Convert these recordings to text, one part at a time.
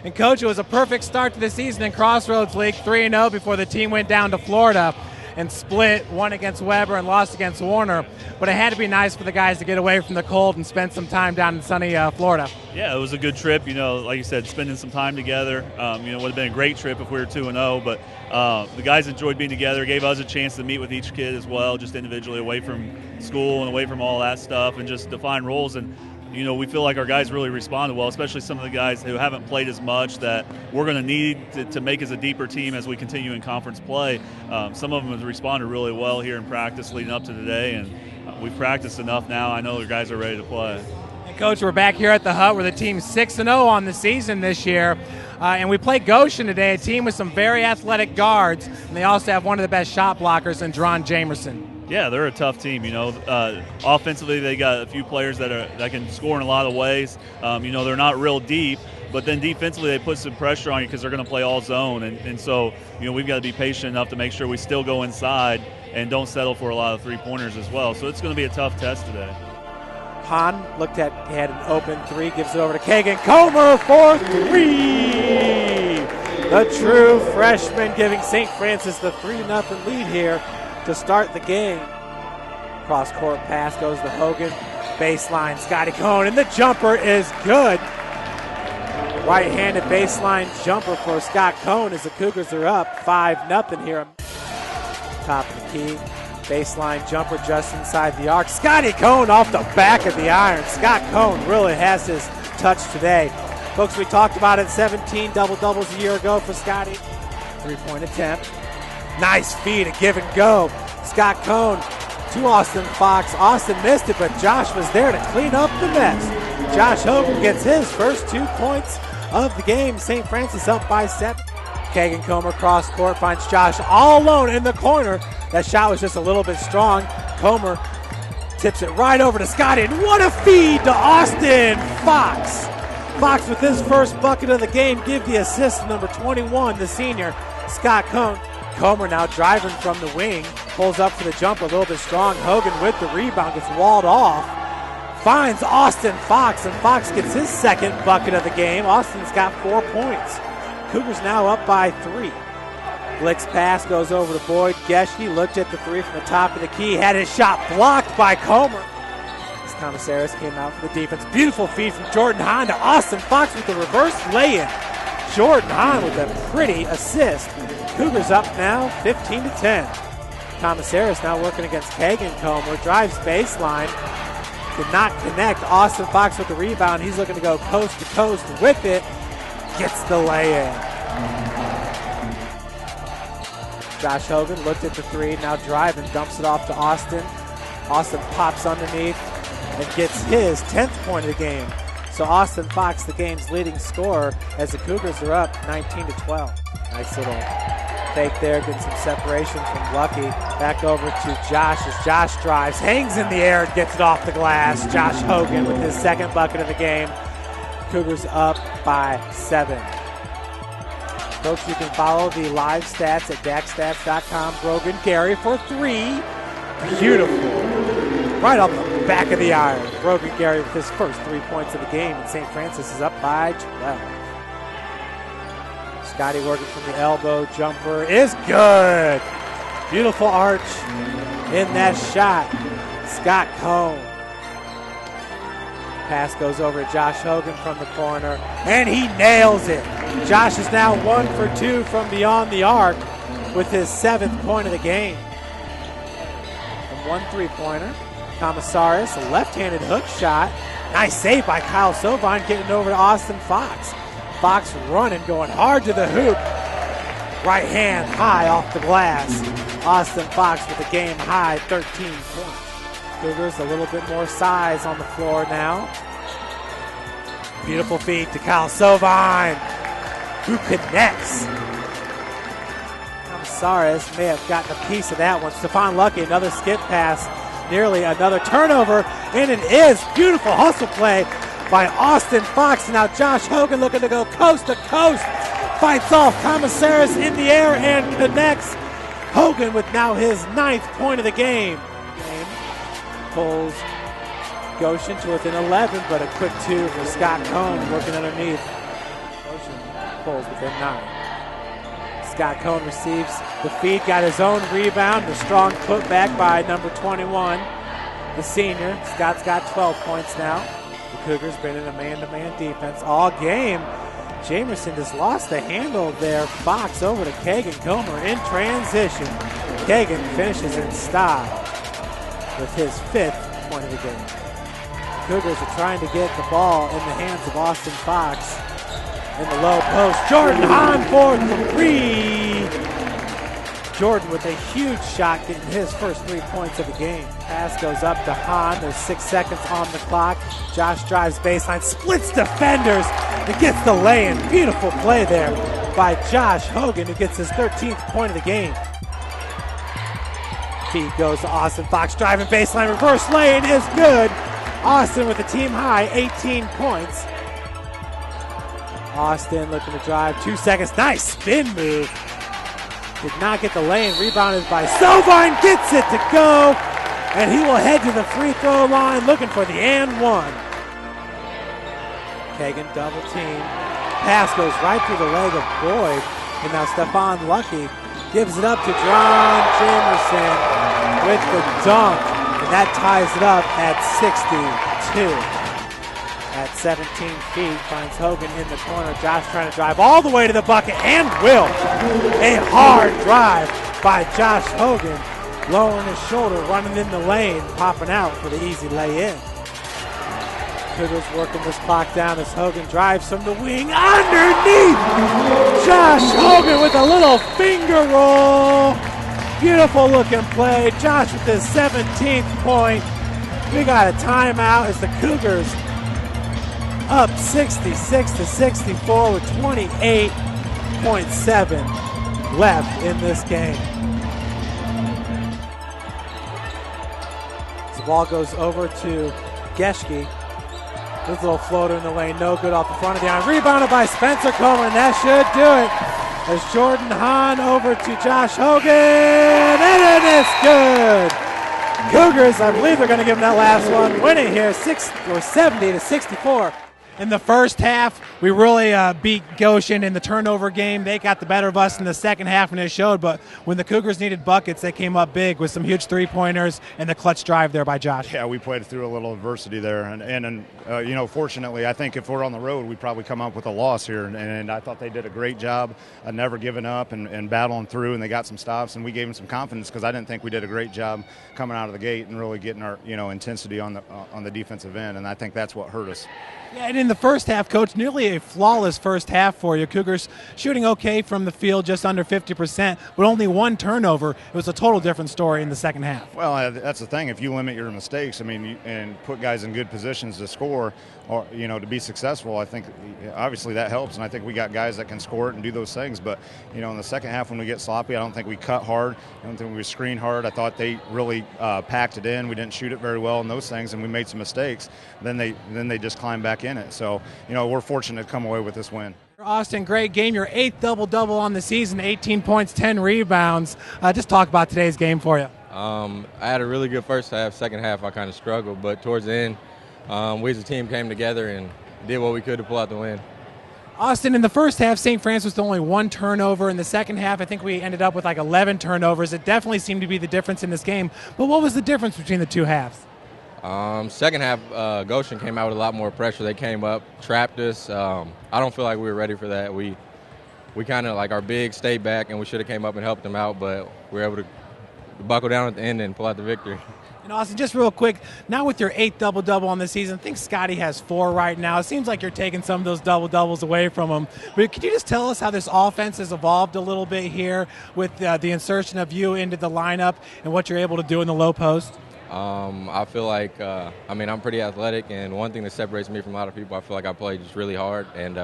And, Coach, it was a perfect start to the season in Crossroads League, 3-0 before the team went down to Florida and split, won against Weber and lost against Warner. But it had to be nice for the guys to get away from the cold and spend some time down in sunny Florida. Yeah, it was a good trip. Like you said, spending some time together. It would have been a great trip if we were 2-0. But the guys enjoyed being together, gave us a chance to meet with each kid as well, just individually, away from school and away from all that stuff, and just define roles. And we feel like our guys really responded well, especially some of the guys who haven't played as much that we're going to need to make as a deeper team as we continue in conference play. Some of them have responded really well here in practice leading up to today, and we've practiced enough now. I know the guys are ready to play. And Coach, we're back here at the Hut where the team's 6-0 on the season this year. And we play Goshen today, a team with some very athletic guards, and they also have one of the best shot blockers in Dron Jamerson. Yeah, they're a tough team. Offensively, they got a few players that can score in a lot of ways. They're not real deep, but then defensively they put some pressure on you because they're going to play all zone. And so, we've got to be patient enough to make sure we still go inside and don't settle for a lot of three-pointers as well. So it's going to be a tough test today. Hahn had an open three, gives it over to Kagan Comer for three. The true freshman giving St. Francis the 3-0 lead here to start the game. Cross-court pass goes to Hogan. Baseline, Scotty Cohn, and the jumper is good. Right-handed baseline jumper for Scott Cohn as the Cougars are up 5-0 here. Top of the key. Baseline jumper just inside the arc. Scotty Cohn off the back of the iron. Scott Cohn really has his touch today. Folks, we talked about it, 17 double-doubles a year ago for Scotty. Three-point attempt. Nice feed, a give and go. Scott Cohn to Austin Fox. Austin missed it, but Josh was there to clean up the mess. Josh Hogan gets his first 2 points of the game. St. Francis up by 7. Kagan Comer cross court finds Josh all alone in the corner. That shot was just a little bit strong. Comer tips it right over to Scotty, and what a feed to Austin Fox. Fox with his first bucket of the game, give the assist to number 21, the senior, Scott Cohn. Comer now driving from the wing, pulls up for the jumper, a little bit strong. Hogan with the rebound, gets walled off. Finds Austin Fox, and Fox gets his second bucket of the game. Austin's got 4 points. Cougars now up by 3. Blix pass goes over to Boyd. Geschke looked at the three from the top of the key, had his shot blocked by Comer. Commissaris came out for the defense. Beautiful feed from Jordan Hahn to Austin Fox with the reverse lay-in. Jordan Hahn with a pretty assist. Cougars up now 15-10. Commissaris now working against Kagan Comer. Drives baseline. Did not connect. Austin Fox with the rebound. He's looking to go coast to coast with it. Gets the lay-in. Josh Hogan looked at the three. Now driving. Dumps it off to Austin. Austin pops underneath and gets his 10th point of the game. So Austin Fox, the game's leading scorer, as the Cougars are up 19-12. Nice little fake there, getting some separation from Lucky. Back over to Josh as Josh drives, hangs in the air and gets it off the glass. Josh Hogan with his second bucket of the game. Cougars up by 7. Folks, you can follow the live stats at DaxStats.com. Brogan Gary for 3. Beautiful. Right off the back of the iron. Brogan Gary with his first 3 points of the game, and St. Francis is up by 12. Scotty working from the elbow. Jumper is good. Beautiful arch in that shot. Scott Cohn. Pass goes over to Josh Hogan from the corner, and he nails it. Josh is now 1 for 2 from beyond the arc with his 7th point of the game. And 1 3-pointer. Commissaris, a left-handed hook shot. Nice save by Kyle Sovine, getting over to Austin Fox. Fox running, going hard to the hoop. Right hand high off the glass. Austin Fox with a game-high 13 points. Cougars a little bit more size on the floor now. Beautiful feed to Kyle Sovine, who connects. Commissaris may have gotten a piece of that one. Stephon Lucky, another skip pass. Nearly another turnover, and it is beautiful hustle play by Austin Fox. Now Josh Hogan looking to go coast to coast. Fights off Commissaris in the air and connects. Hogan with now his 9th point of the game. Pulls Goshen to within 11, but a quick 2 for Scott Cohn working underneath. scores and pulls within 9. Scott Cohn receives the feed, got his own rebound. The strong putback by number 21, the senior. Scott's got 12 points now. The Cougars been in a man-to-man defense all game. Jamerson has lost the handle there. Fox over to Kagan Comer in transition. Kagan finishes in style with his 5th point of the game. Cougars are trying to get the ball in the hands of Austin Fox in the low post. Jordan Hahn for 3. Jordan with a huge shot, getting his first 3 points of the game. Pass goes up to Hahn. There's 6 seconds on the clock. Josh drives baseline, splits defenders, and gets the lay-in. Beautiful play there by Josh Hogan, who gets his 13th point of the game. Feed goes to Austin Fox, driving baseline, reverse lane is good. Austin with a team high, 18 points. Austin looking to drive, 2 seconds, nice spin move. Did not get the lane, rebounded by Sovine, gets it to go, and he will head to the free throw line looking for the and one. Kagan double team. Pass goes right through the leg of Boyd, and now Stephon Lucky gives it up to John Jamerson with the dunk, and that ties it up at 62. At 17 feet, finds Hogan in the corner. Josh trying to drive all the way to the bucket, and will. A hard drive by Josh Hogan, lowering his shoulder, running in the lane, popping out for the easy lay-in. Cougars working this clock down as Hogan drives from the wing underneath. Josh Hogan with a little finger roll. Beautiful looking play. Josh with his 17th point. We got a timeout as the Cougars up 66-64 with 28.7 left in this game. The ball goes over to Geschke. This little floater in the lane, no good off the front of the iron. Rebounded by Spencer Comer, and that should do it. As Jordan Hahn over to Josh Hogan, and it is good. Cougars, I believe they're going to give them that last one. Winning here, 70-64. In the first half, we really beat Goshen in the turnover game. They got the better of us in the second half, and it showed. But when the Cougars needed buckets, they came up big with some huge three-pointers and the clutch drive there by Josh. Yeah, we played through a little adversity there. And fortunately, I think if we're on the road, we'd probably come up with a loss here. And I thought they did a great job of never giving up and battling through, and they got some stops, and we gave them some confidence because I didn't think we did a great job coming out of the gate and really getting our intensity on the defensive end, and I think that's what hurt us. Yeah, and in the first half, Coach, nearly a flawless first half for you. Cougars shooting okay from the field, just under 50%, but only one turnover. It was a total different story in the second half. Well, that's the thing. If you limit your mistakes, and put guys in good positions to score, or to be successful, I think obviously that helps. And I think we got guys that can score it and do those things. But in the second half, when we get sloppy, I don't think we cut hard. I don't think we screen hard. I thought they really packed it in. We didn't shoot it very well and those things, and we made some mistakes. Then they just climbed back in it. So we're fortunate to come away with this win. Austin, great game. Your 8th double-double on the season, 18 points, 10 rebounds. Just talk about today's game for you. I had a really good first half. Second half, I kind of struggled. But towards the end, we as a team came together and did what we could to pull out the win. Austin, in the first half, St. Francis was only one turnover. In the second half, I think we ended up with like 11 turnovers. It definitely seemed to be the difference in this game. But what was the difference between the two halves? Second half, Goshen came out with a lot more pressure. They came up, trapped us. I don't feel like we were ready for that. We kind of, like, our big stayed back, and we should have came up and helped them out, but we were able to buckle down at the end and pull out the victory. And Austin, just real quick, now with your 8th double-double on the season, I think Scotty has 4 right now. It seems like you're taking some of those double-doubles away from him. But could you just tell us how this offense has evolved a little bit here with the insertion of you into the lineup and what you're able to do in the low post? I feel like, I'm pretty athletic, and one thing that separates me from a lot of people, I feel like I play just really hard. And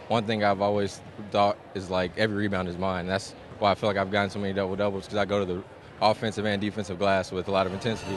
one thing I've always thought is, like, every rebound is mine. That's why I feel like I've gotten so many double-doubles, because I go to the offensive and defensive glass with a lot of intensity.